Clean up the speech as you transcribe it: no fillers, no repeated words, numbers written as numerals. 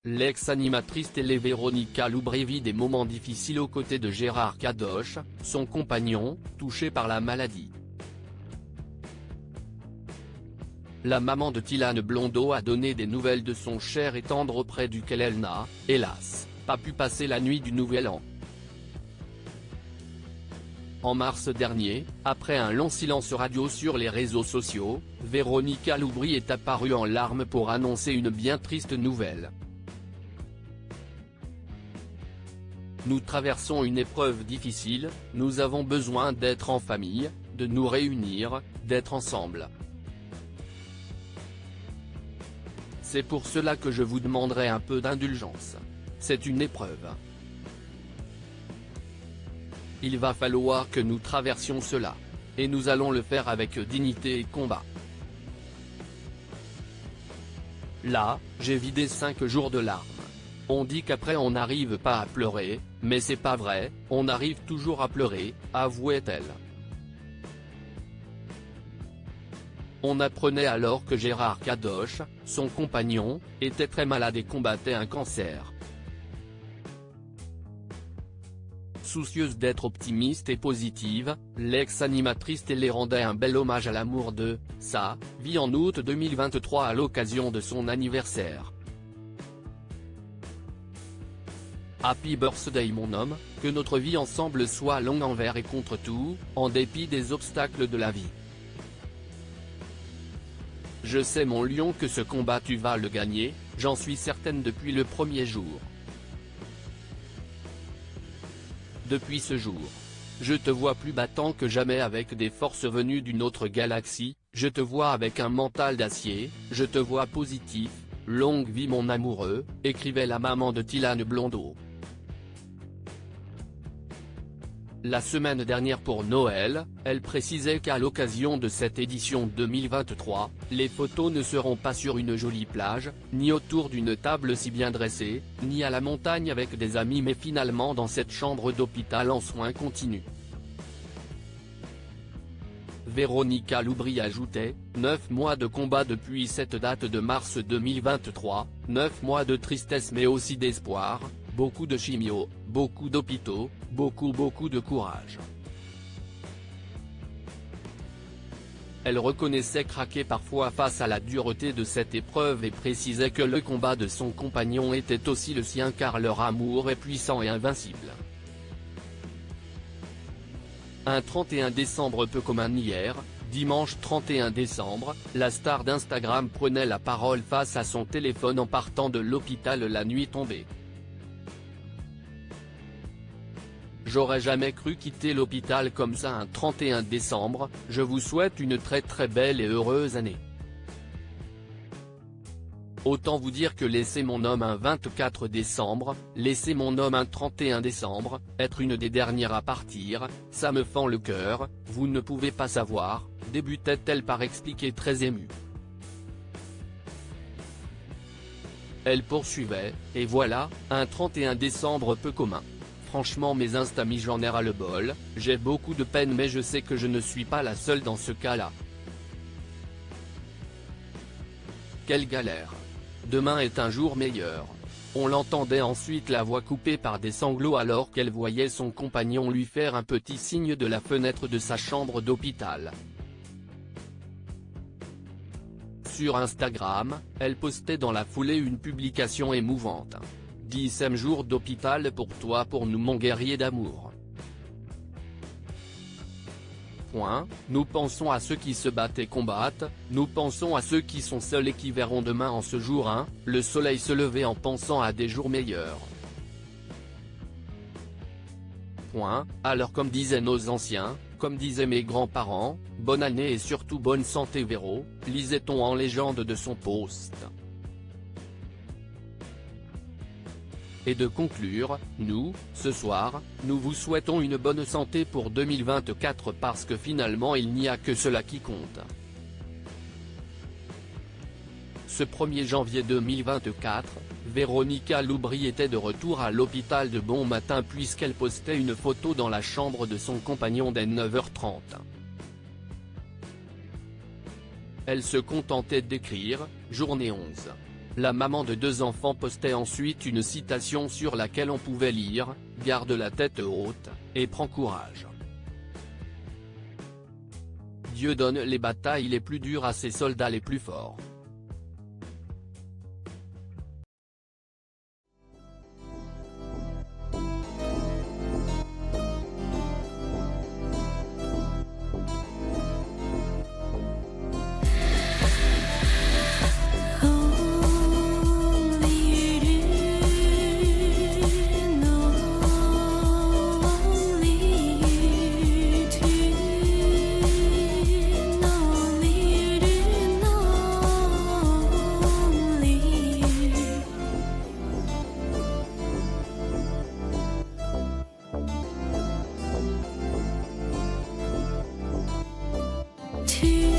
L'ex-animatrice télé Véronica Loubry vit des moments difficiles aux côtés de Gérard Kadosh, son compagnon, touché par la maladie. La maman de Thyllane Blondeau a donné des nouvelles de son cher et tendre auprès duquel elle n'a, hélas, pas pu passer la nuit du Nouvel An. En mars dernier, après un long silence radio sur les réseaux sociaux, Véronica Loubry est apparue en larmes pour annoncer une bien triste nouvelle. Nous traversons une épreuve difficile, nous avons besoin d'être en famille, de nous réunir, d'être ensemble. C'est pour cela que je vous demanderai un peu d'indulgence. C'est une épreuve. Il va falloir que nous traversions cela. Et nous allons le faire avec dignité et combat. Là, j'ai vidé 5 jours de larmes. On dit qu'après on n'arrive pas à pleurer, mais c'est pas vrai, on arrive toujours à pleurer, avouait-elle. On apprenait alors que Gérard Kadosh, son compagnon, était très malade et combattait un cancer. Soucieuse d'être optimiste et positive, l'ex-animatrice télé rendait un bel hommage à l'amour de sa vie en août 2023 à l'occasion de son anniversaire. Happy birthday mon homme, que notre vie ensemble soit longue envers et contre tout, en dépit des obstacles de la vie. Je sais mon lion que ce combat tu vas le gagner, j'en suis certaine depuis le premier jour. Depuis ce jour. Je te vois plus battant que jamais avec des forces venues d'une autre galaxie, je te vois avec un mental d'acier, je te vois positif, longue vie mon amoureux, écrivait la maman de Thyllane Blondeau. La semaine dernière pour Noël, elle précisait qu'à l'occasion de cette édition 2023, les photos ne seront pas sur une jolie plage, ni autour d'une table si bien dressée, ni à la montagne avec des amis mais finalement dans cette chambre d'hôpital en soins continus. Véronica Loubry ajoutait, 9 mois de combat depuis cette date de mars 2023, 9 mois de tristesse mais aussi d'espoir, beaucoup de chimio, beaucoup d'hôpitaux, beaucoup de courage. Elle reconnaissait craquer parfois face à la dureté de cette épreuve et précisait que le combat de son compagnon était aussi le sien car leur amour est puissant et invincible. Un 31 décembre peu comme un hier, dimanche 31 décembre, la star d'Instagram prenait la parole face à son téléphone en partant de l'hôpital la nuit tombée. J'aurais jamais cru quitter l'hôpital comme ça un 31 décembre, je vous souhaite une très belle et heureuse année. Autant vous dire que laisser mon homme un 24 décembre, laisser mon homme un 31 décembre, être une des dernières à partir, ça me fend le cœur, vous ne pouvez pas savoir, débutait-elle par expliquer très émue. Elle poursuivait, et voilà, un 31 décembre peu commun. Franchement mes instamis j'en ai ras le bol, j'ai beaucoup de peine mais je sais que je ne suis pas la seule dans ce cas-là. Quelle galère. Demain est un jour meilleur. On l'entendait ensuite la voix coupée par des sanglots alors qu'elle voyait son compagnon lui faire un petit signe de la fenêtre de sa chambre d'hôpital. Sur Instagram, elle postait dans la foulée une publication émouvante. 10e jour d'hôpital pour toi pour nous mon guerrier d'amour. Nous pensons à ceux qui se battent et combattent, nous pensons à ceux qui sont seuls et qui verront demain en ce jour le soleil se lever en pensant à des jours meilleurs. Alors comme disaient nos anciens, comme disaient mes grands-parents, bonne année et surtout bonne santé Véro, lisait-on en légende de son post. Et de conclure, nous, ce soir, nous vous souhaitons une bonne santé pour 2024 parce que finalement il n'y a que cela qui compte. Ce 1er janvier 2024, Véronica Loubry était de retour à l'hôpital de bon matin puisqu'elle postait une photo dans la chambre de son compagnon dès 9h30. Elle se contentait d'écrire, journée 11. La maman de 2 enfants postait ensuite une citation sur laquelle on pouvait lire « Garde la tête haute, et prends courage. Dieu donne les batailles les plus dures à ses soldats les plus forts. » To